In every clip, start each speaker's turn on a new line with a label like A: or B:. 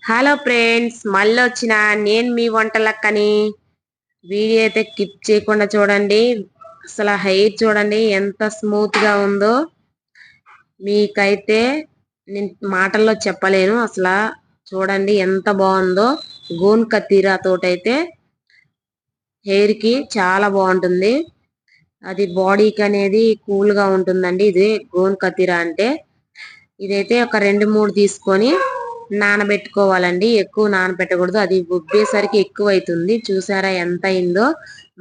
A: Hello friends, మళ్ళీ వచ్చిన నేను మీ వంటలక్కని. వీడియో అయితే స్కిప్ చేయకుండా చూడండి. అసలు హెయిర్ చూడండి ఎంత స్మూత్ గా ఉందో. మీకైతే నేను మాటల్లో చెప్పలేను. అసలు చూడండి ఎంత బాగుందో. గోన్ కతీరా తోటైతే హెయిర్ కి చాలా బాగుంటుంది. అది బాడీకి అనేది కూల్ గా ఉంటుందండి. ఇది గోన్ కతీరా అంటే. ఇదైతే ఒక 2-3 తీసుకొని నానబెట్టుకోవాలండి. ఎక్కువ నానబెట్టకూడదు, అది ఉబ్బేసరికి ఎక్కువ అవుతుంది. చూసారా ఎంత అయిందో.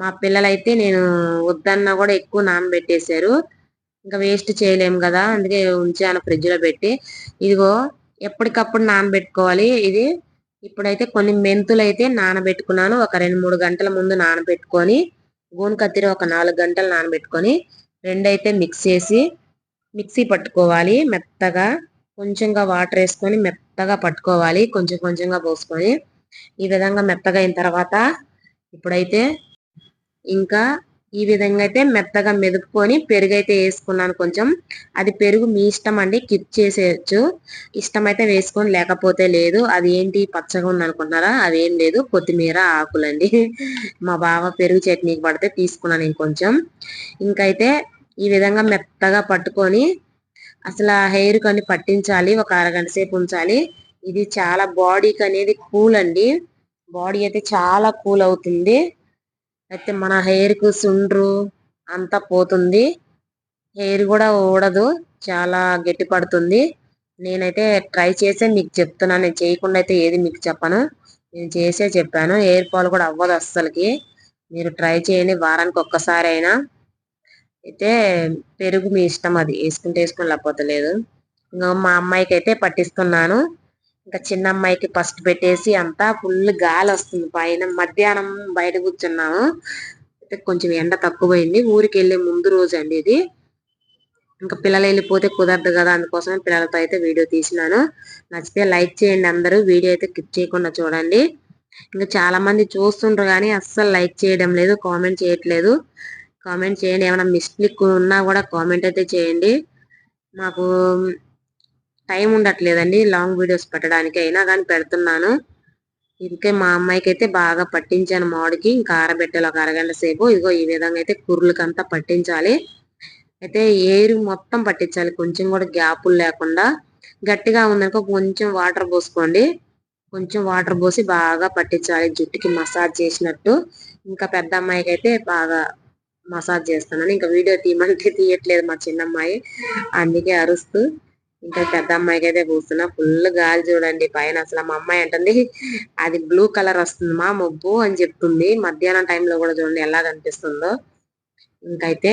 A: మా పిల్లలైతే నేను వద్దన్నా కూడా ఎక్కువ నానబెట్టేశారు. ఇంకా వేస్ట్ చేయలేము కదా, అందుకే ఉంచాను ఫ్రిడ్జ్ లో పెట్టి. ఇదిగో ఎప్పటికప్పుడు నానబెట్టుకోవాలి. ఇది ఇప్పుడైతే కొన్ని మెంతులు అయితే నానబెట్టుకున్నాను. ఒక 2-3 గంటల ముందు నానబెట్టుకొని, గోను కత్తిరి ఒక 4 గంటలు నానబెట్టుకొని రెండైతే మిక్స్ చేసి మిక్సీ పట్టుకోవాలి మెత్తగా. కొంచెంగా వాటర్ వేసుకొని మెత్తగా పట్టుకోవాలి, కొంచెం కొంచెంగా పోసుకొని. ఈ విధంగా మెత్తగా అయిన తర్వాత ఇప్పుడైతే ఇంకా ఈ విధంగా అయితే మెత్తగా మెదుపుకొని పెరుగైతే వేసుకున్నాను కొంచెం. అది పెరుగు మీ ఇష్టం అండి, కిప్ చేసేయచ్చు. ఇష్టమైతే వేసుకొని, లేకపోతే లేదు. అది ఏంటి పచ్చగా ఉంది అనుకుంటున్నారా? అదేం లేదు, కొత్తిమీర ఆకులండి. మా బావ పెరుగు చట్నీకి పడితే తీసుకున్నాను ఇంకొంచెం. ఇంకైతే ఈ విధంగా మెత్తగా పట్టుకొని అసలు ఆ హెయిర్ కని పట్టించాలి, ఒక అరగంట సేపు ఉంచాలి. ఇది చాలా బాడీకి అనేది కూల్ అండి. బాడీ అయితే చాలా కూల్ అవుతుంది. అయితే మన హెయిర్ కు సుండ్రు అంతా పోతుంది. హెయిర్ కూడా ఊడదు, చాలా గట్టి పడుతుంది. నేనైతే ట్రై చేసే మీకు చెప్తున్నాను. నేను చేయకుండా అయితే ఏది మీకు చెప్పను, నేను చేసే చెప్పాను. హెయిర్ ఫాల్ కూడా అవ్వదు అస్సలకి. మీరు ట్రై చేయండి వారానికి ఒక్కసారి అయినా. అయితే పెరుగు మీ ఇష్టం, అది వేసుకుంటే వేసుకుని లేకపోతే లేదు. ఇంకా మా అమ్మాయికి అయితే పట్టిస్తున్నాను. ఇంకా చిన్న అమ్మాయికి ఫస్ట్ పెట్టేసి అంతా ఫుల్ గాలి వస్తుంది పైన. మధ్యాహ్నం బయట కూర్చున్నాము. అయితే కొంచెం ఎండ తక్కువైంది. ఊరికి వెళ్ళే ముందు రోజు అండి ఇది. ఇంకా పిల్లలు వెళ్ళిపోతే కుదరదు కదా, అందుకోసమే పిల్లలతో అయితే వీడియో తీసినాను. నచ్చితే లైక్ చేయండి అందరూ. వీడియో అయితే స్కిప్ చేయకుండా చూడండి. ఇంకా చాలా మంది చూస్తుండ్రు కానీ అస్సలు లైక్ చేయడం లేదు, కామెంట్ చేయట్లేదు. కామెంట్ చేయండి, ఏమైనా మిస్టేక్ ఉన్నా కూడా కామెంట్ అయితే చేయండి. మాకు టైం ఉండట్లేదండి లాంగ్ వీడియోస్ పెట్టడానికి, అయినా కానీ పెడుతున్నాను. ఇంకే మా అమ్మాయికి అయితే బాగా పట్టించాను మామిడికి. ఇంకా ఆరబెట్టాలి ఒక అరగంట సేపు. ఇదిగో ఈ విధంగా అయితే కుర్రలకంతా పట్టించాలి. అయితే ఏరు మొత్తం పట్టించాలి, కొంచెం కూడా గ్యాపులు లేకుండా. గట్టిగా ఉందనుకో కొంచెం వాటర్ పోసుకోండి. కొంచెం వాటర్ పోసి బాగా పట్టించాలి, జుట్టుకి మసాజ్ చేసినట్టు. ఇంకా పెద్ద అమ్మాయికి అయితే బాగా మసాజ్ చేస్తున్నాను. ఇంకా వీడియో తీయమంటే తీయట్లేదు మా చిన్నమ్మాయి, అందుకే అరుస్తూ. ఇంకా పెద్ద అమ్మాయికి అయితే కూర్చున్నా. ఫుల్ గాలి చూడండి పైన. అసలు మా అమ్మాయి అంటుంది అది బ్లూ కలర్ వస్తుంది మా మబ్బు అని చెప్తుంది. మధ్యాహ్నం టైంలో కూడా చూడండి ఎలా కనిపిస్తుందో. ఇంకైతే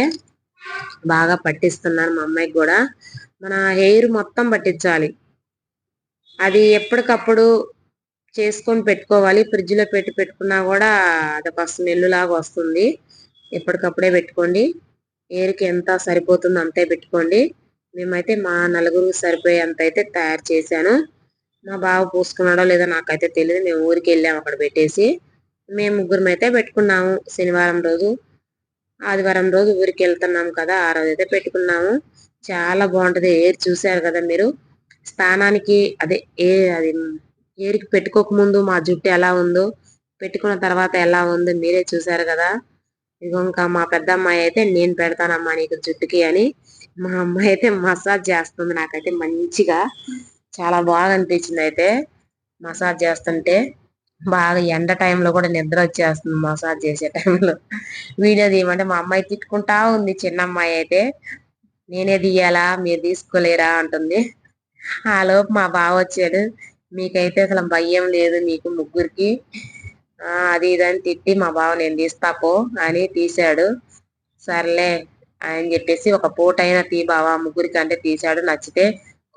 A: బాగా పట్టిస్తున్నాను మా అమ్మాయికి కూడా. మన హెయిర్ మొత్తం పట్టించాలి. అది ఎప్పటికప్పుడు చేసుకొని పెట్టుకోవాలి. ఫ్రిడ్జ్ లో పెట్టుకున్నా కూడా అదొక స్మెల్ లాగా వస్తుంది. ఎప్పటికప్పుడే పెట్టుకోండి. హెయిర్కి ఎంత సరిపోతుందో అంతే పెట్టుకోండి. మేమైతే మా నలుగురు సరిపోయే అంత అయితే తయారు చేశాను. మా బావ పూసుకున్నాడో లేదో నాకైతే తెలియదు. మేము ఊరికి వెళ్ళాము, అక్కడ పెట్టేసి. మేము ముగ్గురం అయితే పెట్టుకున్నాము. శనివారం రోజు ఆదివారం రోజు ఊరికి వెళ్తున్నాం కదా, ఆ రోజు అయితే పెట్టుకున్నాము. చాలా బాగుంటది. హెయిర్ చూసారు కదా మీరు. స్నానానికి అదే అది హెయిర్కి పెట్టుకోక ముందు మా జుట్టు ఎలా ఉందో, పెట్టుకున్న తర్వాత ఎలా ఉందో మీరే చూసారు కదా. ఇదిగో ఇంకా మా పెద్ద అమ్మాయి అయితే నేను పెడతానమ్మా నీకు జుట్టుకి అని మా అమ్మాయి అయితే మసాజ్ చేస్తుంది. నాకైతే మంచిగా చాలా బాగా అనిపించింది. అయితే మసాజ్ చేస్తుంటే బాగా ఎండ టైంలో కూడా నిద్ర వచ్చేస్తుంది మసాజ్ చేసే టైంలో. వీడియో తీయమంటే మా అమ్మాయి తిట్టుకుంటా ఉంది. చిన్న అమ్మాయి అయితే నేనే తీయాలా మీరు తీసుకోలేరా అంటుంది. ఆ లోపు మా బావ వచ్చాడు. మీకైతే అసలు భయం లేదు మీకు ముగ్గురికి, అది ఇదని తిట్టి మా బావ నేను తీస్తాపో అని తీశాడు. సర్లే అని చెప్పేసి ఒక పూట అయినా తీ బావా ముగ్గురికి అంటే తీశాడు. నచ్చితే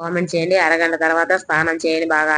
A: కామెంట్ చేయండి. అరగంట తర్వాత స్నానం చేయండి బాగా.